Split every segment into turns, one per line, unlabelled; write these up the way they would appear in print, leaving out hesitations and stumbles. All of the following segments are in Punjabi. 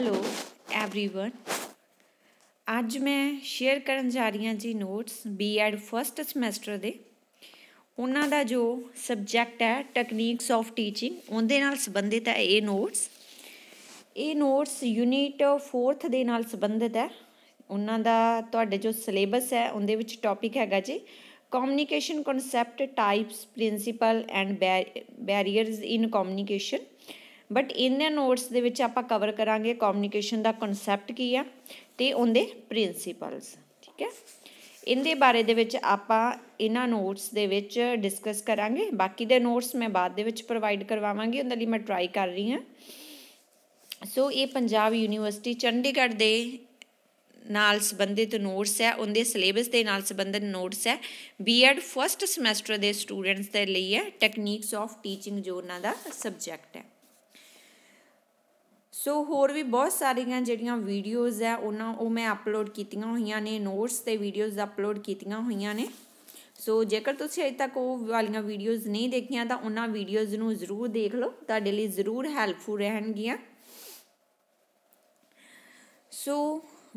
Hello everyone. ਅੱਜ ਮੈਂ ਸ਼ੇਅਰ ਕਰਨ ਜਾ ਰਹੀ ਹਾਂ ਜੀ ਨੋਟਸ ਬੀਐਡ ਫਸਟ ਸਮੈਸਟਰ ਦੇ। ਉਹਨਾਂ ਦਾ ਜੋ ਸਬਜੈਕਟ ਹੈ ਟੈਕਨੀਕਸ ਆਫ ਟੀਚਿੰਗ, ਉਹਦੇ ਨਾਲ ਸੰਬੰਧਿਤ ਹੈ ਇਹ ਨੋਟਸ ਯੂਨਿਟ 4 ਦੇ ਨਾਲ ਸੰਬੰਧਿਤ ਹੈ। ਉਹਨਾਂ ਦਾ ਤੁਹਾਡੇ ਜੋ ਸਿਲੇਬਸ ਹੈ ਉਹਦੇ ਵਿੱਚ ਟੌਪਿਕ ਹੈਗਾ ਜੀ communication concept, types, principal and barriers in communication. But इन्हें नोट्स दे विच आपां कवर करांगे कम्युनिकेशन दा कॉन्सैप्ट की आ ते उहदे प्रिंसीपल्स। ठीक है, इहदे बारे दे विच आपां इन्हां नोट्स दे विच डिस्कस करांगे। बाकी दे नोट्स मैं बाद दे विच प्रोवाइड करवावांगी, उहदे लई मैं ट्राई कर रही हाँ। सो ये पंजाब यूनीवर्सिटी चंडीगढ़ दे नाल संबंधित नोट्स है, उनके सिलेबस के नाल संबंधित नोट्स है। बीएड फस्ट समैसटर के स्टूडेंट्स के लिए है टैक्नीक्स ऑफ टीचिंग जो उन्हां दा सब्जैक्ट है। सो होर भी बहुत सारिया जिहड़ियां वीडियोज़ है उन्होंने मैं अपलोड कीतियां हुई ने, नोट्स ते वीडियोज़ अपलोड कीतियां हुई ने। सो जेकर तुसीं अजे तक वो वालियां वीडियोज़ नहीं देखियां तो उन्हां वीडियोज़ नूं जरूर देख लो, तुहाडे लई जरूर हैल्पफुल रहणगियां। सो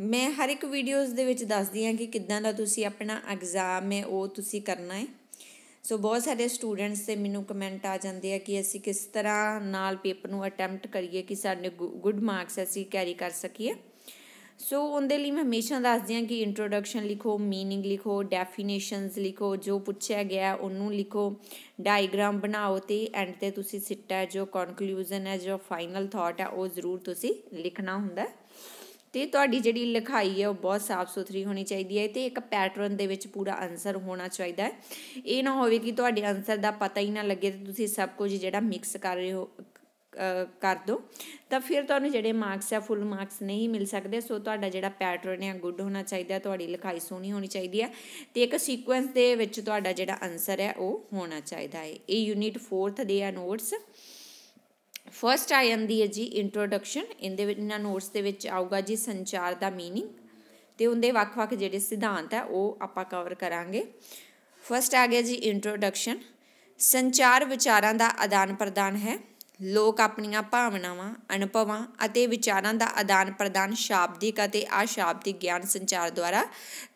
मैं हर एक वीडियोज़ दे विच दसदी हां कि किद्दां दा तुसीं अपना एग्जाम है वो तुसीं करना है। सो बहुत सारे स्टूडेंट्स से मैनू कमेंट आ जाते हैं कि असी किस तरह नाल पेपर नूं अटैम्प्ट करिए कि साडे गुड मार्क्स असी कैरी कर सकीए। सो उहदे लई मैं हमेशा दसदी हां कि इंट्रोडक्शन लिखो, मीनिंग लिखो, डेफिनेशनस लिखो, जो पूछा गया उन्होंने लिखो, डायग्राम बनाओ तो एंड ते तुसीं सिट्टा जो कॉन्कलूजन है, जो फाइनल थॉट है वो जरूर तुसीं लिखना हुंदा है। तो तुहाडी जिहड़ी लिखाई है वो बहुत साफ सुथरी होनी चाहिए है, तो एक पैटर्न दे विच पूरा आंसर होना चाहिए है। ये ना होवे कि तुहाडे आंसर दा पता ही ना लगे तो तुसीं सब कुछ जिहड़ा मिक्स कर रहे हो कर दो, तो फिर तुहानूं जिहड़े मार्क्स है फुल मार्क्स नहीं मिल सकते। सो तुहाडा जिहड़ा पैटर्न है गुड होना चाहिए, तुहाडी लिखाई सोहनी होनी चाहिए है, तो एक सीकुएंस दे विच तुहाडा जिहड़ा आंसर है वो होना चाहिए है। ये यूनिट 4 दे आ नोट्स। फस्ट आ जाती है जी इंट्रोडक्शन। इन्हां नोट्स दे विच आऊगा जी संचार दा मीनिंग ते उनके वक्-वक् जिहड़े सिद्धांत है वो आपां कवर करांगे। फस्ट आ गया जी इंट्रोडक्शन। संचार विचारां दा आदान प्रदान है। लोग अपनियां भावनावां, अनुभवां अते विचारां दा आदान प्रदान शाब्दिक अते अशाब्दिक ज्ञान संचार द्वारा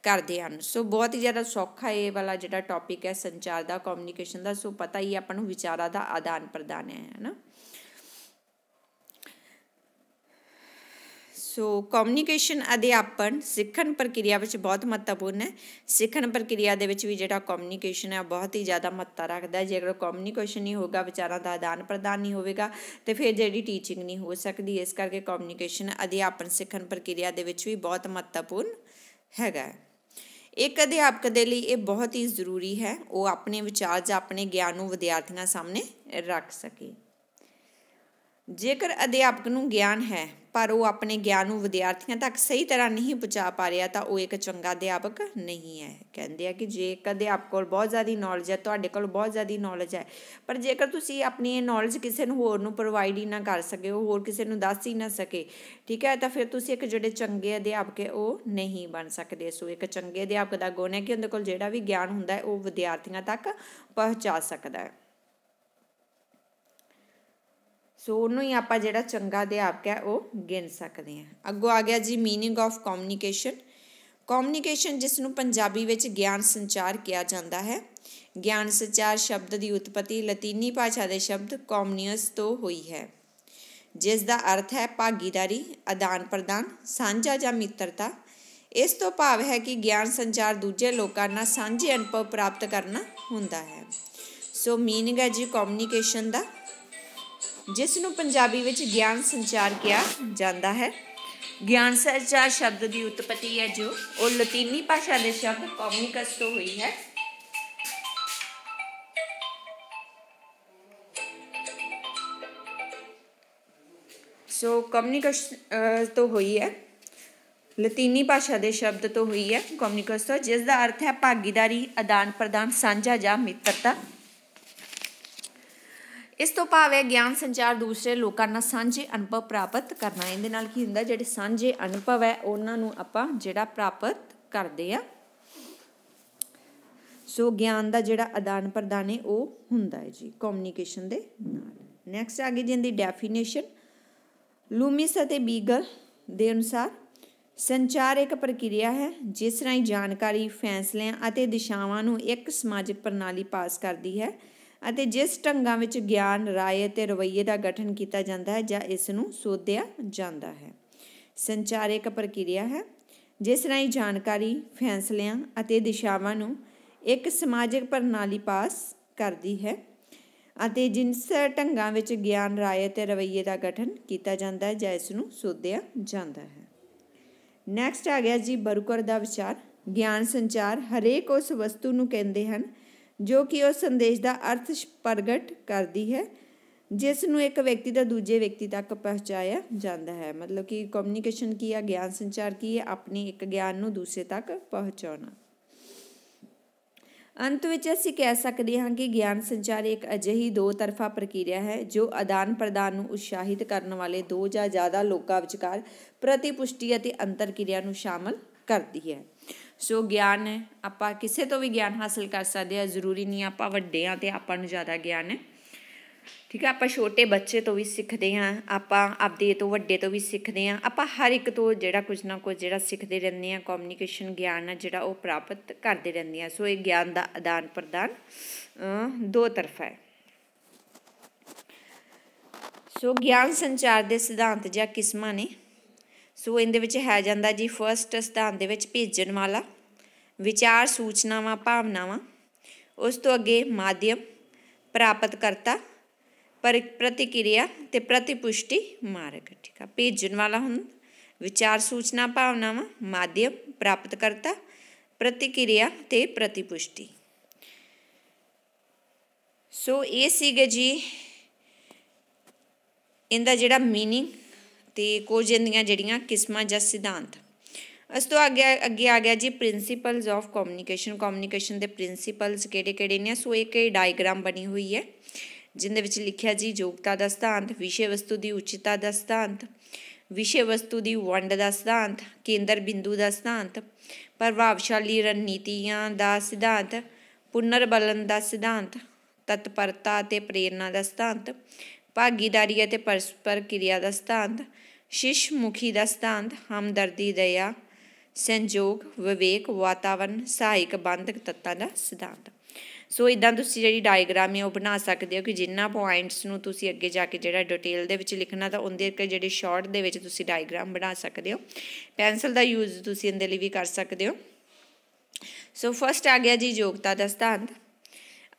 करते हैं। सो बहुत ही ज़्यादा सौखा ये वाला जिहड़ा टॉपिक है संचार दा, कम्युनीकेशन दा। सो पता ही आपां नूं विचारां दा आदान प्रदान है ना। सो कम्युनीकेशन अध्यापन सिखण प्रक्रिया विच बहुत महत्वपूर्ण है। सिखण प्रक्रिया दे विच भी जिहड़ा कम्युनीकेशन है बहुत ही ज़्यादा महत्व रखता है। जेकर कम्युनीकेशन नहीं होगा, विचारां दा आदान प्रदान नहीं होगा तो फिर जिहड़ी टीचिंग नहीं हो सकती। इस करके कम्युनीकेशन अध्यापन सिखण प्रक्रिया दे विच भी बहुत महत्वपूर्ण हैगा। एक अध्यापक दे लई ये बहुत ही जरूरी है वो अपने विचार जां अपने ज्ञान नूं विद्यार्थियों सामने रख सके। जेकर अध्यापक नूं ज्ञान है पर वो अपने ज्ञान नूं विद्यार्थियों तक सही तरह नहीं पहुँचा पा रहा तो वो एक चंगा अध्यापक नहीं है। कहते हैं कि जे एक अध्यापक कोल बहुत ज़्यादा नॉलेज है, तुहाडे कोल बहुत ज़्यादा नॉलेज है, पर जेकर तुसीं अपनी नॉलेज किसी नूं होर नूं प्रोवाइड ही ना कर सके, होर किसी नूं दस ही ना सके, ठीक है, तो फिर तुसीं एक जिहड़े चंगे अध्यापक है वो नहीं बन सकते। सो एक चंगे अध्यापक का गुण है कि उहदे कोल जिहड़ा भी ज्ञान हुंदा है वो विद्यार्थियों तक पहुँचा सकता है। सो उन्होंने ही आप जो चंगा अध्यापक है वो गिन सकते हैं। अगों आ गया जी मीनिंग ऑफ कम्युनीकेशन। कम्युनीकेशन जिसनों पंजाबी विच ज्ञान संचार किया जाता है। ज्ञान संचार शब्द की उत्पत्ति लतीनी भाषा के शब्द कॉमनियस तो हुई है, जिसका अर्थ है भागीदारी, आदान प्रदान, साझा या मित्रता। इस तो भाव है कि ज्ञान संचार दूजे लोगों नाल सांझे अनुभव प्राप्त करना हुंदा है। सो मीनिंग है जी कम्युनीकेशन का जिसनों पंजाबी विच ज्ञान संचार किया जाता है। ज्ञान संचार शब्द की उत्पत्ति है जो वो लतीनी भाषा के शब्द कॉम्युनिकस तो हुई है। सो कम्युनिकस तो हुई है, लतीनी भाषा के शब्द तो हुई है कम्युनिकस तो, जिसका अर्थ है भागीदारी, आदान प्रदान, साझा या मित्रता। इस तो भाव है ज्ञान संचार दूसरे लोगों नाल सांझे अनुभव प्राप्त करना। इहदे नाल की हुंदा जिहड़े सांझे अनुभव है उन्हां नूं आपां जिहड़ा प्राप्त करदे आ। सो ज्ञान का जिहड़ा आदान प्रदान है वो हुंदा है जी कम्युनीकेशन दे नाल। नैक्सट आ गई जी इहदी डेफिनेशन। ਲੂਮਿਸ ਅਤੇ ਬੀਗਲ ਦੇ ਅਨੁਸਾਰ ਸੰਚਾਰ ਇੱਕ ਪ੍ਰਕਿਰਿਆ ਹੈ ਜਿਸ ਰਾਹੀਂ ਜਾਣਕਾਰੀ, ਫੈਸਲਿਆਂ ਅਤੇ ਦਿਸ਼ਾਵਾਂ ਨੂੰ ਇੱਕ ਸਮਾਜਿਕ ਪ੍ਰਣਾਲੀ ਪਾਸ ਕਰਦੀ ਹੈ ਅਤੇ ਜਿਸ ਢੰਗਾਂ ਵਿੱਚ ਗਿਆਨ, ਰਾਏ ਅਤੇ ਰਵੱਈਏ ਦਾ ਗਠਨ ਕੀਤਾ ਜਾਂਦਾ ਹੈ ਜਾਂ ਇਸ ਨੂੰ ਸੋਧਿਆ ਜਾਂਦਾ ਹੈ। ਸੰਚਾਰ ਇੱਕ ਪ੍ਰਕਿਰਿਆ ਹੈ ਜਿਸ ਰਾਹੀਂ ਜਾਣਕਾਰੀ, ਫੈਸਲਿਆਂ ਅਤੇ ਦਿਸ਼ਾਵਾਂ ਨੂੰ ਇੱਕ ਸਮਾਜਿਕ ਪ੍ਰਣਾਲੀ ਪਾਸ ਕਰਦੀ ਹੈ ਅਤੇ ਜਿਸ ਢੰਗਾਂ ਵਿੱਚ ਗਿਆਨ, ਰਾਏ ਅਤੇ ਰਵੱਈਏ ਦਾ ਗਠਨ ਕੀਤਾ ਜਾਂਦਾ ਹੈ ਜਾਂ ਇਸ ਨੂੰ ਸੋਧਿਆ ਜਾਂਦਾ ਹੈ। ਨੈਕਸਟ ਆ ਗਿਆ ਜੀ ਬਰੂਕਰ ਦਾ ਵਿਚਾਰ। ਗਿਆਨ ਸੰਚਾਰ ਹਰੇਕ ਉਸ ਵਸਤੂ ਨੂੰ ਕਹਿੰਦੇ ਹਨ ਜੋ ਕਿ ਉਸ ਸੰਦੇਸ਼ ਦਾ ਅਰਥ ਪ੍ਰਗਟ ਕਰਦੀ ਹੈ ਜਿਸ ਨੂੰ ਇੱਕ ਵਿਅਕਤੀ ਤੋਂ ਦੂਜੇ ਵਿਅਕਤੀ ਤੱਕ ਪਹੁੰਚਾਇਆ ਜਾਂਦਾ ਹੈ। ਮਤਲਬ ਕਿ ਕਮਿਊਨੀਕੇਸ਼ਨ ਕੀ ਹੈ, ਗਿਆਨ ਸੰਚਾਰ ਕੀ ਹੈ, ਆਪਣੀ ਇੱਕ ਗਿਆਨ ਨੂੰ ਦੂਸਰੇ ਤੱਕ ਪਹੁੰਚਾਉਣਾ। ਅੰਤ ਵਿੱਚ ਅਸੀਂ ਕਹਿ ਸਕਦੇ ਹਾਂ ਕਿ ਗਿਆਨ ਸੰਚਾਰ ਇੱਕ ਅਜਿਹੀ ਦੋ ਤਰਫਾ ਪ੍ਰਕਿਰਿਆ ਹੈ ਜੋ ਆਦਾਨ ਪ੍ਰਦਾਨ ਨੂੰ ਉਤਸ਼ਾਹਿਤ ਕਰਨ ਵਾਲੇ ਦੋ ਜਾਂ ਜ਼ਿਆਦਾ ਲੋਕਾਂ ਵਿਚਕਾਰ ਪ੍ਰਤੀਪੁਸ਼ਟੀ ਅਤੇ ਅੰਤਰ ਕਿਰਿਆ ਨੂੰ ਸ਼ਾਮਲ ਕਰਦੀ ਹੈ। ਸੋ ਗਿਆਨ ਹੈ, ਆਪਾਂ ਕਿਸੇ ਤੋਂ ਵੀ ਗਿਆਨ ਹਾਸਲ ਕਰ ਸਕਦੇ ਹਾਂ। ਜ਼ਰੂਰੀ ਨਹੀਂ ਆਪਾਂ ਵੱਡੇ ਹਾਂ ਅਤੇ ਆਪਾਂ ਨੂੰ ਜ਼ਿਆਦਾ ਗਿਆਨ ਹੈ, ਠੀਕ ਹੈ। ਆਪਾਂ ਛੋਟੇ ਬੱਚੇ ਤੋਂ ਵੀ ਸਿੱਖਦੇ ਹਾਂ, ਆਪਾਂ ਆਪਦੇ ਤੋਂ ਵੱਡੇ ਤੋਂ ਵੀ ਸਿੱਖਦੇ ਹਾਂ। ਆਪਾਂ ਹਰ ਇੱਕ ਤੋਂ ਜਿਹੜਾ ਕੁਝ ਨਾ ਕੁਝ ਜਿਹੜਾ ਸਿੱਖਦੇ ਰਹਿੰਦੇ ਹਾਂ। ਕਮਿਊਨੀਕੇਸ਼ਨ ਗਿਆਨ ਹੈ ਜਿਹੜਾ ਉਹ ਪ੍ਰਾਪਤ ਕਰਦੇ ਰਹਿੰਦੇ ਹਾਂ। ਸੋ ਇਹ ਗਿਆਨ ਦਾ ਆਦਾਨ ਪ੍ਰਦਾਨ ਦੋ ਤਰਫਾ ਹੈ। ਸੋ ਗਿਆਨ ਸੰਚਾਰ ਦੇ ਸਿਧਾਂਤ ਜਾਂ ਕਿਸਮਾਂ ਨੇ। ਸੋ ਇਹਦੇ ਵਿੱਚ ਹੈ ਜਾਂਦਾ ਜੀ ਫਸਟ ਸਿਧਾਂਤ ਦੇ ਵਿੱਚ ਭੇਜਣ ਵਾਲਾ, ਵਿਚਾਰ, ਸੂਚਨਾਵਾਂ, ਭਾਵਨਾਵਾਂ। ਉਸ ਤੋਂ ਅੱਗੇ ਮਾਧਿਅਮ, ਪ੍ਰਾਪਤਕਰਤਾ, ਪ੍ਰਤੀਕਿਰਿਆ ਅਤੇ ਪ੍ਰਤੀਪੁਸ਼ਟੀ ਮਾਰਗ, ਠੀਕ ਆ। ਭੇਜਣ ਵਾਲਾ ਹੁਣ ਵਿਚਾਰ, ਸੂਚਨਾ, ਭਾਵਨਾਵਾਂ, ਮਾਧਿਅਮ, ਪ੍ਰਾਪਤਕਰਤਾ, ਪ੍ਰਤੀਕਿਰਿਆ ਅਤੇ ਪ੍ਰਤੀਪੁਸ਼ਟੀ। ਸੋ ਇਹ ਸੀਗੇ ਜੀ ਇਹਦਾ ਜਿਹੜਾ ਮੀਨਿੰਗ ਅਤੇ ਕੁਝ ਇਹਦੀਆਂ ਜਿਹੜੀਆਂ ਕਿਸਮਾਂ ਜਾਂ ਸਿਧਾਂਤ। ਇਸ ਤੋਂ ਅੱਗੇ ਆ ਗਿਆ ਜੀ ਪ੍ਰਿੰਸੀਪਲਸ ਆਫ ਕਮਿਊਨੀਕੇਸ਼ਨ। ਕਮਿਊਨੀਕੇਸ਼ਨ ਦੇ ਪ੍ਰਿੰਸੀਪਲਸ ਕਿਹੜੇ ਕਿਹੜੇ ਨੇ। ਸੋ ਇੱਕ ਡਾਇਗਰਾਮ ਬਣੀ ਹੋਈ ਹੈ ਜਿਹਦੇ ਵਿੱਚ ਲਿਖਿਆ ਜੀ ਯੋਗਤਾ ਦਾ ਸਿਧਾਂਤ, ਵਿਸ਼ੇ ਵਸਤੂ ਦੀ ਉਚਿਤਤਾ ਦਾ ਸਿਧਾਂਤ, ਵਿਸ਼ੇ ਵਸਤੂ ਦੀ ਵੰਡ ਦਾ ਸਿਧਾਂਤ, ਕੇਂਦਰ ਬਿੰਦੂ ਦਾ ਸਿਧਾਂਤ, ਪ੍ਰਭਾਵਸ਼ਾਲੀ ਰਣਨੀਤੀਆਂ ਦਾ ਸਿਧਾਂਤ, ਪੁਨਰਬਲਨ ਦਾ ਸਿਧਾਂਤ, ਤਤਪਰਤਾ ਅਤੇ ਪ੍ਰੇਰਨਾ ਦਾ ਸਿਧਾਂਤ, ਭਾਗੀਦਾਰੀ ਅਤੇ ਪਰਸਪਰ ਕਿਰਿਆ ਦਾ ਸਿਧਾਂਤ, ਸ਼ਿਸ਼ ਮੁਖੀ ਦਾ ਸਿਧਾਂਤ, ਹਮਦਰਦੀ, ਦਇਆ, ਸੰਯੋਗ, ਵਿਵੇਕ, ਵਾਤਾਵਰਨ, ਸਹਾਇਕ ਬੰਧਕ ਤੱਤਾਂ ਦਾ ਸਿਧਾਂਤ। ਸੋ ਇੱਦਾਂ ਤੁਸੀਂ ਜਿਹੜੀ ਡਾਇਗਰਾਮ ਹੈ ਉਹ ਬਣਾ ਸਕਦੇ ਹੋ ਕਿ ਜਿਨ੍ਹਾਂ ਪੁਆਇੰਟਸ ਨੂੰ ਤੁਸੀਂ ਅੱਗੇ ਜਾ ਕੇ ਜਿਹੜਾ ਡਿਟੇਲ ਦੇ ਵਿੱਚ ਲਿਖਣਾ ਤਾਂ ਉਹਦੇ ਇੱਕ ਜਿਹੜੇ ਸ਼ਾਰਟ ਦੇ ਵਿੱਚ ਤੁਸੀਂ ਡਾਇਗਰਾਮ ਬਣਾ ਸਕਦੇ ਹੋ। ਪੈਨਸਲ ਦਾ ਯੂਜ਼ ਤੁਸੀਂ ਇਹਦੇ ਲਈ ਵੀ ਕਰ ਸਕਦੇ ਹੋ। ਸੋ ਫਸਟ ਆ ਗਿਆ ਜੀ ਯੋਗਤਾ ਦਾ ਸਿਧਾਂਤ।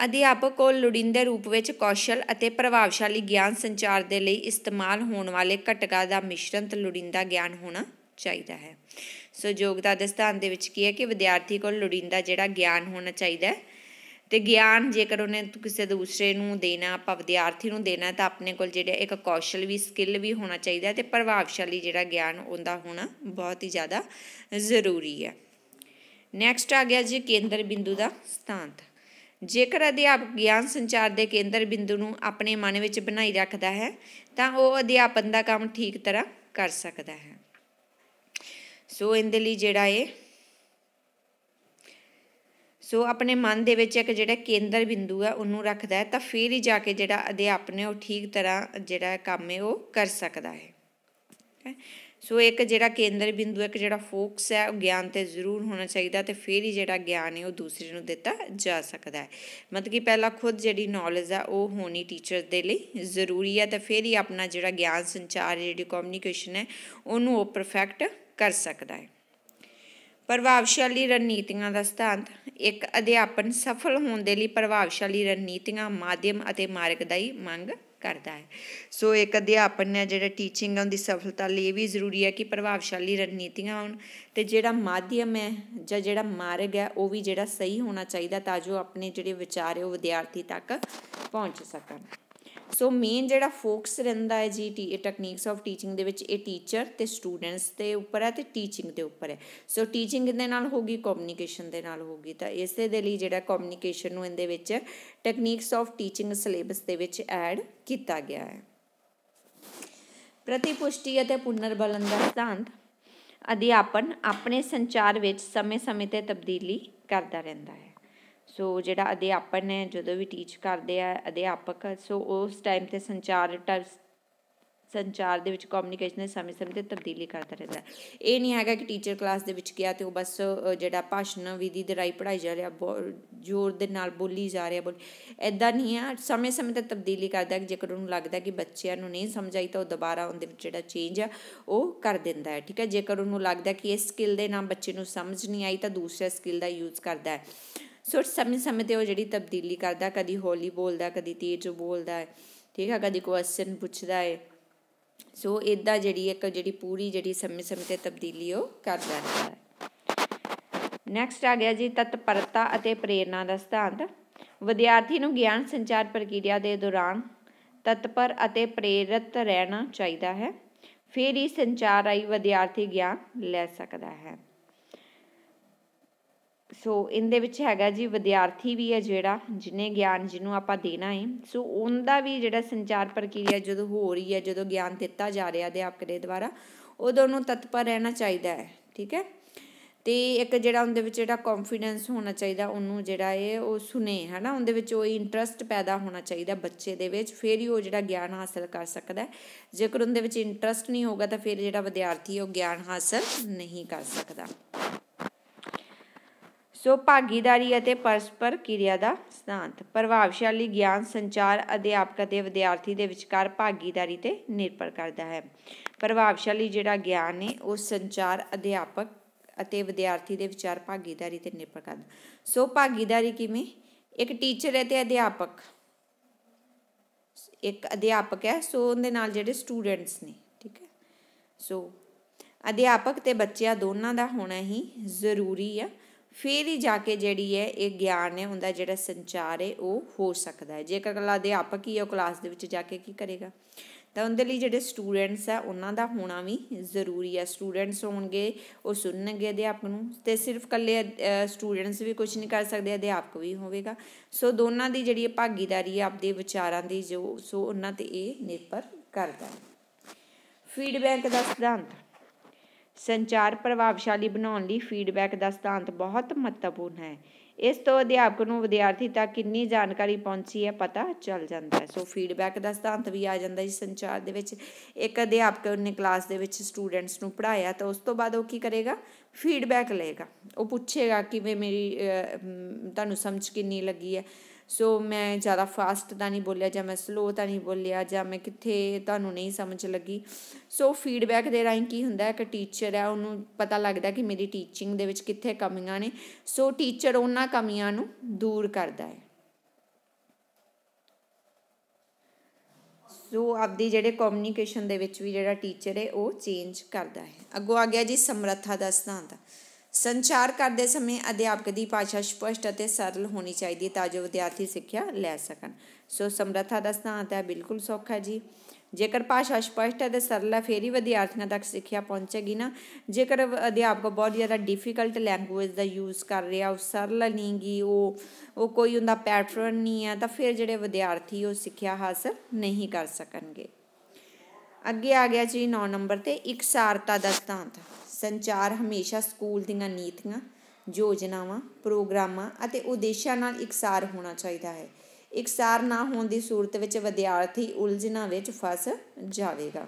ਅਧਿਆਪਕ ਕੋਲ ਲੋੜੀਂਦੇ ਰੂਪ ਵਿੱਚ ਕੌਸ਼ਲ ਅਤੇ ਪ੍ਰਭਾਵਸ਼ਾਲੀ ਗਿਆਨ ਸੰਚਾਰ ਦੇ ਲਈ ਇਸਤੇਮਾਲ ਹੋਣ ਵਾਲੇ ਘਟਕਾਂ ਦਾ ਮਿਸ਼ਰਣ ਤੇ ਲੋੜੀਂਦਾ ਗਿਆਨ ਹੋਣਾ ਚਾਹੀਦਾ ਹੈ। ਸੋ ਯੋਗਤਾ ਦੇ ਸਿਧਾਂਤ ਦੇ ਵਿੱਚ ਕੀ ਹੈ ਕਿ ਵਿਦਿਆਰਥੀ ਕੋਲ ਲੋੜੀਂਦਾ ਜਿਹੜਾ ਗਿਆਨ ਹੋਣਾ ਚਾਹੀਦਾ ਹੈ ਅਤੇ ਗਿਆਨ ਜੇਕਰ ਉਹਨੇ ਕਿਸੇ ਦੂਸਰੇ ਨੂੰ ਦੇਣਾ, ਆਪਾਂ ਵਿਦਿਆਰਥੀ ਨੂੰ ਦੇਣਾ ਤਾਂ ਆਪਣੇ ਕੋਲ ਜਿਹੜਾ ਇੱਕ ਕੌਸ਼ਲ ਵੀ, ਸਕਿੱਲ ਵੀ ਹੋਣਾ ਚਾਹੀਦਾ ਅਤੇ ਪ੍ਰਭਾਵਸ਼ਾਲੀ ਜਿਹੜਾ ਗਿਆਨ ਉਹਦਾ ਹੋਣਾ ਬਹੁਤ ਹੀ ਜ਼ਿਆਦਾ ਜ਼ਰੂਰੀ ਹੈ। ਨੈਕਸਟ ਆ ਗਿਆ ਜੀ ਕੇਂਦਰ ਬਿੰਦੂ ਦਾ ਸਿਧਾਂਤ। ਜੇਕਰ ਅਧਿਆਪਕ ਗਿਆਨ ਸੰਚਾਰ ਦੇ ਕੇਂਦਰ ਬਿੰਦੂ ਨੂੰ ਆਪਣੇ ਮਨ ਵਿੱਚ ਬਣਾਈ ਰੱਖਦਾ ਹੈ ਤਾਂ ਉਹ ਅਧਿਆਪਨ ਦਾ ਕੰਮ ਠੀਕ ਤਰ੍ਹਾਂ ਕਰ ਸਕਦਾ ਹੈ। ਸੋ ਇਹਦੇ ਲਈ ਜਿਹੜਾ ਸੋ ਆਪਣੇ ਮਨ ਦੇ ਵਿੱਚ ਇੱਕ ਜਿਹੜਾ ਕੇਂਦਰ ਬਿੰਦੂ ਹੈ ਉਹਨੂੰ ਰੱਖਦਾ ਹੈ ਤਾਂ ਫਿਰ ਹੀ ਜਾ ਕੇ ਜਿਹੜਾ ਅਧਿਆਪਨ ਹੈ ਉਹ ਠੀਕ ਤਰ੍ਹਾਂ ਜਿਹੜਾ ਕੰਮ ਹੈ ਉਹ ਕਰ ਸਕਦਾ ਹੈ। ਸੋ ਇੱਕ ਜਿਹੜਾ ਕੇਂਦਰ ਬਿੰਦੂ, ਇੱਕ ਜਿਹੜਾ ਫੋਕਸ ਹੈ ਉਹ ਗਿਆਨ 'ਤੇ ਜ਼ਰੂਰ ਹੋਣਾ ਚਾਹੀਦਾ ਅਤੇ ਫਿਰ ਹੀ ਜਿਹੜਾ ਗਿਆਨ ਹੈ ਉਹ ਦੂਸਰੇ ਨੂੰ ਦਿੱਤਾ ਜਾ ਸਕਦਾ ਹੈ। ਮਤਲਬ ਕਿ ਪਹਿਲਾਂ ਖੁਦ ਜਿਹੜੀ ਨੌਲੇਜ ਹੈ ਉਹ ਹੋਣੀ ਟੀਚਰ ਦੇ ਲਈ ਜ਼ਰੂਰੀ ਹੈ ਅਤੇ ਫਿਰ ਹੀ ਆਪਣਾ ਜਿਹੜਾ ਗਿਆਨ ਸੰਚਾਰ, ਜਿਹੜੀ ਕਮਿਊਨੀਕੇਸ਼ਨ ਹੈ ਉਹਨੂੰ ਉਹ ਪਰਫੈਕਟ ਕਰ ਸਕਦਾ ਹੈ। ਪ੍ਰਭਾਵਸ਼ਾਲੀ ਰਣਨੀਤੀਆਂ ਦਾ ਸਿਧਾਂਤ। ਇੱਕ ਅਧਿਆਪਨ ਸਫਲ ਹੋਣ ਦੇ ਲਈ ਪ੍ਰਭਾਵਸ਼ਾਲੀ ਰਣਨੀਤੀਆਂ, ਮਾਧਿਅਮ ਅਤੇ ਮਾਰਗ ਦੀ ਮੰਗ ਕਰਦਾ ਹੈ। ਸੋ ਇੱਕ ਅਧਿਆਪਨ ਹੈ ਜਿਹੜਾ ਟੀਚਿੰਗ ਹੈ ਉਹਦੀ ਸਫਲਤਾ ਲਈ ਇਹ ਵੀ ਜ਼ਰੂਰੀ ਹੈ ਕਿ ਪ੍ਰਭਾਵਸ਼ਾਲੀ ਰਣਨੀਤੀਆਂ ਹੋਣ ਅਤੇ ਜਿਹੜਾ ਮਾਧਿਅਮ ਹੈ ਜਾਂ ਜਿਹੜਾ ਮਾਰਗ ਹੈ ਉਹ ਵੀ ਜਿਹੜਾ ਸਹੀ ਹੋਣਾ ਚਾਹੀਦਾ ਤਾਂ ਜੋ ਆਪਣੇ ਜਿਹੜੇ ਵਿਚਾਰ ਹੈ ਉਹ ਵਿਦਿਆਰਥੀ ਤੱਕ ਪਹੁੰਚ ਸਕਣ। ਸੋ ਮੇਨ ਜਿਹੜਾ ਫੋਕਸ ਰਹਿੰਦਾ ਹੈ ਜੀ ਟੈਕਨੀਕਸ ਆਫ ਟੀਚਿੰਗ ਦੇ ਵਿੱਚ ਇਹ ਟੀਚਰ ਅਤੇ ਸਟੂਡੈਂਟਸ ਦੇ ਉੱਪਰ ਹੈ ਅਤੇ ਟੀਚਿੰਗ ਦੇ ਉੱਪਰ ਹੈ। ਸੋ ਟੀਚਿੰਗ ਦੇ ਨਾਲ ਹੋਊਗੀ, ਕਮਿਊਨੀਕੇਸ਼ਨ ਦੇ ਨਾਲ ਹੋਊਗੀ ਤਾਂ ਇਸੇ ਦੇ ਲਈ ਜਿਹੜਾ ਕਮਿਊਨੀਕੇਸ਼ਨ ਨੂੰ ਇਹਦੇ ਵਿੱਚ ਟੈਕਨੀਕਸ ਆਫ ਟੀਚਿੰਗ ਸਿਲੇਬਸ ਦੇ ਵਿੱਚ ਐਡ ਕੀਤਾ ਗਿਆ ਹੈ। ਪ੍ਰਤੀਪੁਸ਼ਟੀ ਅਤੇ ਪੁਨਰਬਲਨ ਦਾ ਸਿਧਾਂਤ। ਅਧਿਆਪਨ ਆਪਣੇ ਸੰਚਾਰ ਵਿੱਚ ਸਮੇਂ-ਸਮੇਂ 'ਤੇ ਤਬਦੀਲੀ ਕਰਦਾ ਰਹਿੰਦਾ ਹੈ। ਸੋ ਜਿਹੜਾ ਅਧਿਆਪਨ ਹੈ ਜਦੋਂ ਵੀ ਟੀਚ ਕਰਦੇ ਆ ਅਧਿਆਪਕ, ਸੋ ਉਸ ਟਾਈਮ 'ਤੇ ਸੰਚਾਰ संचार दे विच कम्युनिकेशन समय समय ते तब्दीली करता रहता है। ये नहीं है कि टीचर क्लास दे विच गया तो बस जिहड़ा भाषण विधि दे राही पढ़ाई जा रहा, जोर दे नाल बोली जा रहा, बोली इदां नहीं है। समय समय ते तब्दीली करता है। जेकर उन्होंने लगता है कि बच्चों को नहीं समझ आई तो दोबारा उनके जिहड़ा चेंज है वो कर दिंदा है। ठीक है, जेकर उन्होंने लगता है कि इस स्किल के नाम बच्चे को समझ नहीं आई तो दूसरे स्किल का यूज़ करता है। सो समय समय ते वो जिहड़ी तब्दीली करता, कदी हौली बोलता, कदी तेज बोलता है। ठीक है, कदी क्वेश्चन पुछदा है। सो इदा जी पूरी जी समय समय ते तब्दीली वो करता रहता है। नैक्सट आ गया जी तत्परता अते प्रेरणा का सिद्धांत। विद्यार्थी नूं ज्ञान संचार प्रक्रिया के दौरान तत्पर अते प्रेरित रहना चाहिए है, फिर ही संचार राही विद्यार्थी ज्ञान लै सकता है। सो इहदे विच हैगा जी विद्यार्थी भी है जिहड़ा जिन्हें ज्ञान जिन्हों आपां देना है, सो उनका भी जिहड़ा संचार प्रक्रिया जो हो रही है, जो ज्ञान दिता जा रहा अध्यापक के द्वारा, उदों नूं तत्पर रहना चाहिए है। ठीक है, तो एक जिहड़ा उहदे विच जिहड़ा कॉन्फिडेंस होना चाहिए, उन्होंने जिहड़ा है वो सुने, है ना, उहदे विच वो इंटरस्ट पैदा होना चाहिए बच्चे दे विच, फिर ही वो जिहड़ा ज्ञान हासिल कर सकता है। जेकर उहदे विच इंटरस्ट नहीं होगा तो फिर जिहड़ा विद्यार्थी है वो ज्ञान हासिल नहीं कर सकता। सो भागीदारी अते परस्पर क्रिया का सिद्धांत। प्रभावशाली ज्ञान संचार अध्यापक अते विद्यार्थी के विचकार भागीदारी ते निर्भर करता है। प्रभावशाली जिहड़ा ज्ञान है वो संचार अध्यापक अते विद्यार्थी के विचार भागीदारी ते निर्भर करता। सो भागीदारी किवें, एक टीचर है तो अध्यापक, एक अध्यापक है, सो उहदे नाल जिहड़े स्टूडेंट्स ने। ठीक है, सो अध्यापक ते बच्चों दोनों का होना ही जरूरी है, फिर ही जाके जिहड़ी है एक ज्ञान है उनका जिहड़ा संचार है वो हो सकता है। जेकर कला अध्यापक ही है क्लास दे विच जाके की करेगा, तो उनके लिए जिहड़े स्टूडेंट्स है उन्हों होना भी जरूरी है। स्टूडेंट्स होणगे वो सुनणगे अध्यापक नूं, ते सिर्फ कल्ले स्टूडेंट्स भी कुछ नहीं कर सकते, अध्यापक भी होवेगा। सो दोनों की जिहड़ी भागीदारी है आपदे विचारां दी जो सो उन्हां ते इह निर्भर करदा है। फीडबैक का सिद्धांत। संचार प्रभावशाली बनाने लई फीडबैक का सिद्धांत बहुत महत्वपूर्ण है। इस तो अध्यापक नूं विद्यार्थी तक कितनी जानकारी पहुंची है पता चल जाता है। सो फीडबैक का सिद्धांत भी आ जाता जी संचार दे विच। एक अध्यापक ने क्लास दे विच स्टूडेंट्स नूं पढ़ाया तो उस तो बाद वो की करेगा, फीडबैक लेगा, वो पूछेगा कि वे मेरी तुहानूं समझ कितनी लगी है। सो मैं ज़्यादा फास्ट तो नहीं बोलिया, जां मैं स्लो तो नहीं बोलिया, जां मैं कित्थे तुहानूं नहीं समझ लगी। सो फीडबैक दे राहीं की हुंदा है कि टीचर है उन्होंने पता लगता कि मेरी टीचिंग दे विच कित्थे कमियां ने, सो टीचर उन्हां कमियां नूं दूर करता है। सो आपदी जिहड़े कम्युनिकेशन दे विच भी जिहड़ा टीचर है वो चेंज करता है। अगों आ गया जी समर्था का सिद्धांत। संचार करते समय अध्यापक की भाषा स्पष्ट और सरल होनी चाहिए ताकि विद्यार्थी सिक्ख्या लै सकन। सो समर्था का सिद्धांत है बिल्कुल सौखा जी। जेकर भाषा स्पष्ट है तो सरल है फिर ही विद्यार्थियों तक सिक्ख्या पहुँचेगी ना। जेकर अध्यापक बहुत ज़्यादा डिफिकल्ट लैंगुएज का यूज़ कर रहा, वो सरल नहीं गी, वो कोई उनका पैटर्न नहीं है, तो फिर जिहड़े विद्यार्थी वो सिक्ख्या हासिल नहीं कर सकणगे। अगे आ गया जी 9 नंबर ते इकसारता का सिद्धांत। संचार हमेशा स्कूल दीआं नीतियां, योजनावां, प्रोग्रामां अते उद्देशां नाल इकसार होना चाहिए है। इकसार ना होने की सूरत विच विद्यार्थी उलझनां विच फस जाएगा।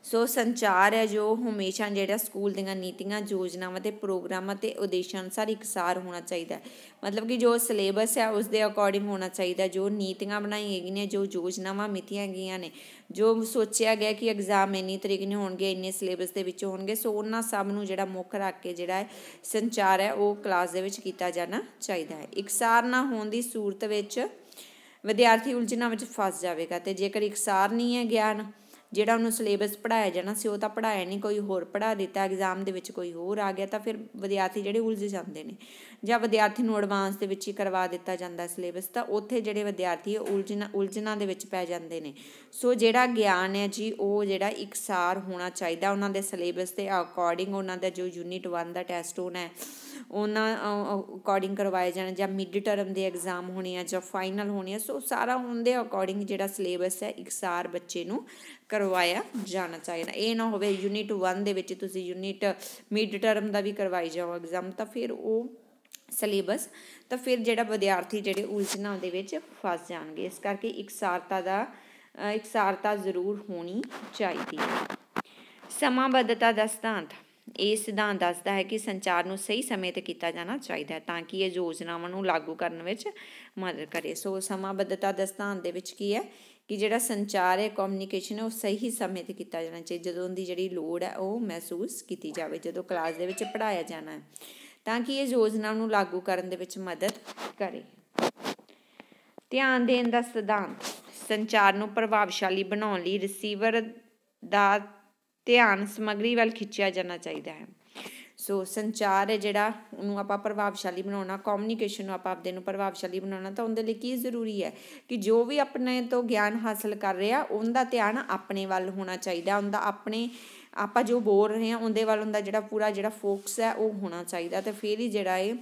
सो संचार है जो हमेशा जिहड़ा स्कूल दीआं नीतियां, योजनावां ते प्रोग्रामां ते उद्देशां अनुसार इकसार होना चाहिए। मतलब कि जो सिलेबस है उसके अकॉर्डिंग होना चाहिए, जो नीतियां बनाई गई, जो योजनावां मिथियां गई ने, जो सोचा गया कि एग्जाम इन्नी तरीक नहीं होणगे, इन्ने सिलेबस के विच होणगे, सो उन्हां सब नूं जिहड़ा मुख रख के जिहड़ा है संचार है वो क्लास दे विच कीता जाना चाहिए है। इकसार ना होने की सूरत विच विद्यार्थी उलझनां विच फस जाएगा। तो जेकर इकसार नहीं है ज्ञान, ਜਿਹੜਾ ਉਹਨੂੰ ਸਿਲੇਬਸ ਪੜ੍ਹਾਇਆ ਜਾਣਾ ਸੀ ਉਹ ਤਾਂ ਪੜ੍ਹਾਇਆ ਨਹੀਂ, ਕੋਈ ਹੋਰ ਪੜ੍ਹਾ ਦਿੱਤਾ, ਐਗਜ਼ਾਮ ਦੇ ਵਿੱਚ ਕੋਈ ਹੋਰ ਆ ਗਿਆ, ਤਾਂ ਫਿਰ ਵਿਦਿਆਰਥੀ ਜਿਹੜੇ ਉਲਝ ਜਾਂਦੇ ਨੇ। ਜਾਂ ਵਿਦਿਆਰਥੀ ਨੂੰ ਐਡਵਾਂਸ ਦੇ ਵਿੱਚ ਹੀ ਕਰਵਾ ਦਿੱਤਾ ਜਾਂਦਾ ਸਿਲੇਬਸ, ਤਾਂ ਉੱਥੇ ਜਿਹੜੇ ਵਿਦਿਆਰਥੀ ਉਲਝਣਾਂ ਦੇ ਵਿੱਚ ਪੈ ਜਾਂਦੇ ਨੇ। ਸੋ ਜਿਹੜਾ ਗਿਆਨ ਹੈ ਜੀ ਉਹ ਜਿਹੜਾ ਇਕਸਾਰ ਹੋਣਾ ਚਾਹੀਦਾ ਉਹਨਾਂ ਦੇ ਸਿਲੇਬਸ ਦੇ ਅਕੋਰਡਿੰਗ। ਉਹਨਾਂ ਦਾ ਜੋ ਯੂਨਿਟ 1 ਦਾ ਟੈਸਟ ਹੋਣਾ ਹੈ ਉਹਨਾਂ ਅਕੋਰਡਿੰਗ ਕਰਵਾਏ ਜਾਣ, ਜਾਂ ਮਿਡ ਟਰਮ ਦੇ ਐਗਜ਼ਾਮ ਹੋਣੇ ਆ ਜਾਂ ਫਾਈਨਲ ਹੋਣੇ ਆ। ਸੋ ਸਾਰਾ ਉਹਦੇ ਅਕੋਰਡਿੰਗ ਜਿਹੜਾ ਸਿਲੇਬਸ ਹੈ ਇਕਸਾਰ ਬੱਚੇ ਨੂੰ ਕਰਵਾਇਆ ਜਾਣਾ ਚਾਹੀਦਾ। ਇਹ ਨਾ ਹੋਵੇ ਯੂਨਿਟ 1 ਦੇ ਵਿੱਚ ਤੁਸੀਂ ਯੂਨਿਟ ਮਿਡ ਟਰਮ ਦਾ ਵੀ ਕਰਵਾਈ ਜਾਓ ਐਗਜ਼ਾਮ, ਤਾਂ ਫਿਰ ਉਹ ਸਿਲੇਬਸ, ਤਾਂ ਫਿਰ ਜਿਹੜਾ ਵਿਦਿਆਰਥੀ ਜਿਹੜੇ ਉਲਝਣਾਂ ਦੇ ਵਿੱਚ ਫਸ ਜਾਣਗੇ। ਇਸ ਕਰਕੇ ਇਕਸਾਰਤਾ ਦਾ ਇਕਸਾਰਤਾ ਜ਼ਰੂਰ ਹੋਣੀ ਚਾਹੀਦੀ ਹੈ। ਸਮਾਂਬੱਧਤਾ ਦਾ ਸਿਧਾਂਤ। ਇਹ ਸਿਧਾਂਤ ਦੱਸਦਾ ਹੈ ਕਿ ਸੰਚਾਰ ਨੂੰ ਸਹੀ ਸਮੇਂ 'ਤੇ ਕੀਤਾ ਜਾਣਾ ਚਾਹੀਦਾ ਹੈ ਤਾਂ ਕਿ ਇਹ ਯੋਜਨਾਵਾਂ ਨੂੰ ਲਾਗੂ ਕਰਨ ਵਿੱਚ ਮਦਦ ਕਰੇ। ਸੋ ਸਮਾਂਬੱਧਤਾ ਦਾ ਸਿਧਾਂਤ ਦੇ ਵਿੱਚ ਕੀ ਹੈ ਕਿ ਜਿਹੜਾ ਸੰਚਾਰ ਹੈ, ਕਮਿਊਨੀਕੇਸ਼ਨ ਹੈ, ਉਹ ਸਹੀ ਸਮੇਂ 'ਤੇ ਕੀਤਾ ਜਾਣਾ ਚਾਹੀਦਾ, ਜਦੋਂ ਉਹਦੀ ਜਿਹੜੀ ਲੋੜ ਹੈ ਉਹ ਮਹਿਸੂਸ ਕੀਤੀ ਜਾਵੇ, ਜਦੋਂ ਕਲਾਸ ਦੇ ਵਿੱਚ ਪੜ੍ਹਾਇਆ ਜਾਣਾ ਹੈ, ਤਾਂ ਕਿ ਇਹ ਯੋਜਨਾ ਨੂੰ ਲਾਗੂ ਕਰਨ ਦੇ ਵਿੱਚ ਮਦਦ ਕਰੇ। ਧਿਆਨ ਦੇਣ ਦਾ ਸਿਧਾਂਤ। ਸੰਚਾਰ ਨੂੰ ਪ੍ਰਭਾਵਸ਼ਾਲੀ ਬਣਾਉਣ ਲਈ ਰਿਸੀਵਰ ਦਾ ਧਿਆਨ ਸਮੱਗਰੀ ਵੱਲ ਖਿੱਚਿਆ ਜਾਣਾ ਚਾਹੀਦਾ ਹੈ। ਸੋ ਸੰਚਾਰ ਹੈ ਜਿਹੜਾ, ਉਹਨੂੰ ਆਪਾਂ ਪ੍ਰਭਾਵਸ਼ਾਲੀ ਬਣਾਉਣਾ, ਕਮਿਊਨੀਕੇਸ਼ਨ ਨੂੰ ਆਪਾਂ ਆਪਦੇ ਨੂੰ ਪ੍ਰਭਾਵਸ਼ਾਲੀ ਬਣਾਉਣਾ, ਤਾਂ ਉਹਦੇ ਲਈ ਕੀ ਜ਼ਰੂਰੀ ਹੈ ਕਿ ਜੋ ਵੀ ਆਪਣੇ ਤੋਂ ਗਿਆਨ ਹਾਸਲ ਕਰ ਰਿਹਾ ਉਹਦਾ ਧਿਆਨ ਆਪਣੇ ਵੱਲ ਹੋਣਾ ਚਾਹੀਦਾ, ਉਹਦਾ ਆਪਣੇ ਆਪਾਂ ਜੋ ਬੋਲ ਰਹੇ ਹਾਂ ਉਹਦੇ ਵੱਲ ਉਹਦਾ ਜਿਹੜਾ ਪੂਰਾ ਜਿਹੜਾ ਫੋਕਸ ਹੈ ਉਹ ਹੋਣਾ ਚਾਹੀਦਾ, ਅਤੇ ਫਿਰ ਹੀ ਜਿਹੜਾ ਇਹ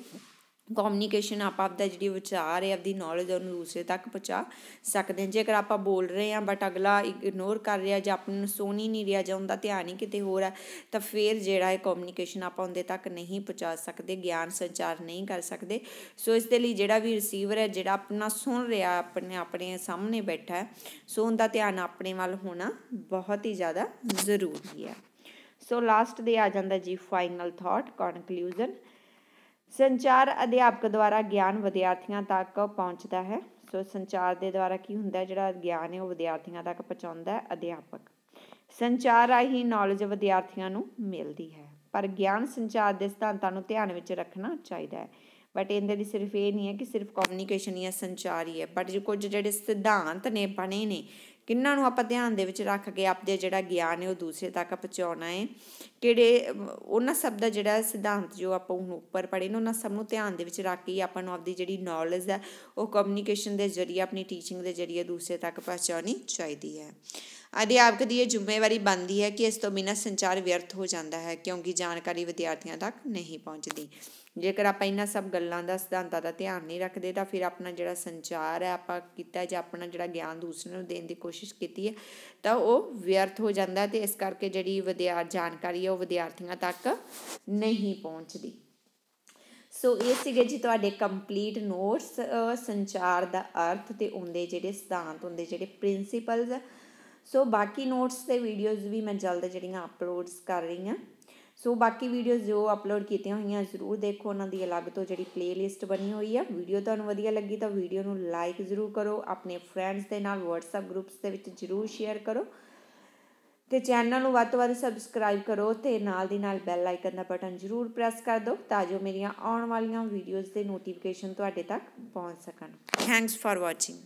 ਕਮਿਊਨੀਕੇਸ਼ਨ ਆਪਾਂ ਆਪਦਾ ਜਿਹੜੀ ਵਿਚਾਰ ਹੈ, ਆਪਦੀ ਨੌਲੇਜ ਉਹਨੂੰ ਦੂਸਰੇ ਤੱਕ ਪਹੁੰਚਾ ਸਕਦੇ ਹਾਂ। ਜੇਕਰ ਆਪਾਂ ਬੋਲ ਰਹੇ ਹਾਂ ਬਟ ਅਗਲਾ ਇਗਨੋਰ ਕਰ ਰਿਹਾ ਜਾਂ ਆਪਾਂ ਨੂੰ ਸੁਣ ਹੀ ਨਹੀਂ ਰਿਹਾ ਜਾਂ ਉਹਦਾ ਧਿਆਨ ਹੀ ਕਿਤੇ ਹੋਰ ਹੈ, ਤਾਂ ਫਿਰ ਜਿਹੜਾ ਇਹ ਕਮਿਊਨੀਕੇਸ਼ਨ ਆਪਾਂ ਉਹਦੇ ਤੱਕ ਨਹੀਂ ਪਹੁੰਚਾ ਸਕਦੇ, ਗਿਆਨ ਸੰਚਾਰ ਨਹੀਂ ਕਰ ਸਕਦੇ। ਸੋ ਇਸ ਦੇ ਲਈ ਜਿਹੜਾ ਵੀ ਰਿਸੀਵਰ ਹੈ, ਜਿਹੜਾ ਆਪਣਾ ਸੁਣ ਰਿਹਾ, ਆਪਣੇ ਸਾਹਮਣੇ ਬੈਠਾ ਹੈ, ਸੋ ਉਹਦਾ ਧਿਆਨ ਆਪਣੇ ਵੱਲ ਹੋਣਾ ਬਹੁਤ ਹੀ ਜ਼ਿਆਦਾ ਜ਼ਰੂਰੀ ਹੈ। ਸੋ ਲਾਸਟ ਦੇ ਆ ਜਾਂਦਾ ਜੀ ਫਾਈਨਲ ਥਾਟ, ਕਨਕਲੂਜਨ। ਸੰਚਾਰ ਅਧਿਆਪਕ ਦੁਆਰਾ ਗਿਆਨ ਵਿਦਿਆਰਥੀਆਂ ਤੱਕ ਪਹੁੰਚਦਾ ਹੈ। ਸੋ ਸੰਚਾਰ ਦੇ ਦੁਆਰਾ ਕੀ ਹੁੰਦਾ, ਜਿਹੜਾ ਗਿਆਨ ਹੈ ਉਹ ਵਿਦਿਆਰਥੀਆਂ ਤੱਕ ਪਹੁੰਚਾਉਂਦਾ ਹੈ ਅਧਿਆਪਕ। ਸੰਚਾਰ ਰਾਹੀਂ ਨੌਲੇਜ ਵਿਦਿਆਰਥੀਆਂ ਨੂੰ ਮਿਲਦੀ ਹੈ, ਪਰ ਗਿਆਨ ਸੰਚਾਰ ਦੇ ਸਿਧਾਂਤਾਂ ਨੂੰ ਧਿਆਨ ਵਿੱਚ ਰੱਖਣਾ ਚਾਹੀਦਾ ਹੈ। ਬਟ ਇਹਦੇ ਲਈ ਸਿਰਫ ਇਹ ਨਹੀਂ ਹੈ ਕਿ ਸਿਰਫ ਕਮਿਊਨੀਕੇਸ਼ਨ ਜਾਂ ਸੰਚਾਰ ਹੀ ਹੈ, ਬਟ ਕੁਝ ਜਿਹੜੇ ਸਿਧਾਂਤ ਨੇ ਬਣੇ ਨੇ, ਕਿਹਨਾਂ ਨੂੰ ਆਪਾਂ ਧਿਆਨ ਦੇ ਵਿੱਚ ਰੱਖ ਕੇ ਆਪਦੇ ਜਿਹੜਾ ਗਿਆਨ ਹੈ ਉਹ ਦੂਸਰੇ ਤੱਕ ਪਹੁੰਚਾਉਣਾ ਹੈ, ਕਿਹੜੇ ਉਹਨਾਂ ਸਭ ਦਾ ਜਿਹੜਾ ਸਿਧਾਂਤ ਜੋ ਆਪਾਂ ਹੁਣ ਉੱਪਰ ਪੜ੍ਹੇ ਨੇ, ਉਹਨਾਂ ਸਭ ਨੂੰ ਧਿਆਨ ਦੇ ਵਿੱਚ ਰੱਖ ਕੇ ਆਪਾਂ ਨੂੰ ਆਪਦੀ ਜਿਹੜੀ ਨੌਲੇਜ ਹੈ ਉਹ ਕਮਿਊਨੀਕੇਸ਼ਨ ਦੇ ਜ਼ਰੀਏ, ਆਪਣੀ ਟੀਚਿੰਗ ਦੇ ਜ਼ਰੀਏ ਦੂਸਰੇ ਤੱਕ ਪਹੁੰਚਾਉਣੀ ਚਾਹੀਦੀ ਹੈ। ਅਧਿਆਪਕ ਦੀ ਇਹ ਜ਼ਿੰਮੇਵਾਰੀ ਬਣਦੀ ਹੈ ਕਿ ਇਸ ਤੋਂ ਬਿਨਾਂ ਸੰਚਾਰ ਵਿਅਰਥ ਹੋ ਜਾਂਦਾ ਹੈ, ਕਿਉਂਕਿ ਜਾਣਕਾਰੀ ਵਿਦਿਆਰਥੀਆਂ ਤੱਕ ਨਹੀਂ ਪਹੁੰਚਦੀ। ਜੇਕਰ ਆਪਾਂ ਇਹਨਾਂ ਸਭ ਗੱਲਾਂ ਦਾ, ਸਿਧਾਂਤਾਂ ਦਾ ਧਿਆਨ ਨਹੀਂ ਰੱਖਦੇ, ਤਾਂ ਫਿਰ ਆਪਣਾ ਜਿਹੜਾ ਸੰਚਾਰ ਹੈ ਆਪਾਂ ਕੀਤਾ ਜਾਂ ਆਪਣਾ ਜਿਹੜਾ ਗਿਆਨ ਦੂਸਰੇ ਨੂੰ ਦੇਣ ਦੀ ਕੋਸ਼ਿਸ਼ ਕੀਤੀ ਹੈ ਤਾਂ ਉਹ ਵਿਅਰਥ ਹੋ ਜਾਂਦਾ, ਅਤੇ ਇਸ ਕਰਕੇ ਜਿਹੜੀ ਜਾਣਕਾਰੀ ਹੈ ਉਹ ਵਿਦਿਆਰਥੀਆਂ ਤੱਕ ਨਹੀਂ ਪਹੁੰਚਦੀ। ਸੋ ਇਹ ਸੀਗੇ ਜੀ ਤੁਹਾਡੇ ਕੰਪਲੀਟ ਨੋਟਸ, ਸੰਚਾਰ ਦਾ ਅਰਥ ਅਤੇ ਉਹਦੇ ਜਿਹੜੇ ਸਿਧਾਂਤ, ਉਹਦੇ ਜਿਹੜੇ ਪ੍ਰਿੰਸੀਪਲਸ। ਸੋ ਬਾਕੀ ਨੋਟਸ ਅਤੇ ਵੀਡੀਓਜ਼ ਵੀ ਮੈਂ ਜਲਦ ਜਿਹੜੀਆਂ ਅਪਲੋਡਸ ਕਰ ਰਹੀ ਹਾਂ। ਸੋ ਬਾਕੀ ਵੀਡੀਓਜ਼ ਜੋ ਅਪਲੋਡ ਕੀਤੀਆਂ ਹੋਈਆਂ ਜ਼ਰੂਰ ਦੇਖੋ, ਉਹਨਾਂ ਦੀ ਅਲੱਗ ਤੋਂ ਜਿਹੜੀ ਪਲੇਲਿਸਟ ਬਣੀ ਹੋਈ ਆ। ਵੀਡੀਓ ਤੁਹਾਨੂੰ ਵਧੀਆ ਲੱਗੀ ਤਾਂ ਵੀਡੀਓ ਨੂੰ ਲਾਈਕ ਜ਼ਰੂਰ ਕਰੋ, ਆਪਣੇ ਫਰੈਂਡਸ ਦੇ ਨਾਲ WhatsApp ਗਰੁੱਪਸ ਦੇ ਵਿੱਚ ਜ਼ਰੂਰ ਸ਼ੇਅਰ ਕਰੋ, ਅਤੇ ਚੈਨਲ ਨੂੰ ਵੱਧ ਤੋਂ ਵੱਧ ਸਬਸਕ੍ਰਾਈਬ ਕਰੋ, ਅਤੇ ਨਾਲ ਦੀ ਨਾਲ ਬੈਲ ਆਈਕਨ ਦਾ ਬਟਨ ਜ਼ਰੂਰ ਪ੍ਰੈਸ ਕਰ ਦਿਓ ਤਾਂ ਜੋ ਮੇਰੀਆਂ ਆਉਣ ਵਾਲੀਆਂ ਵੀਡੀਓਜ਼ ਦੇ ਨੋਟੀਫਿਕੇਸ਼ਨ ਤੁਹਾਡੇ ਤੱਕ ਪਹੁੰਚ ਸਕਣ। Thanks for watching.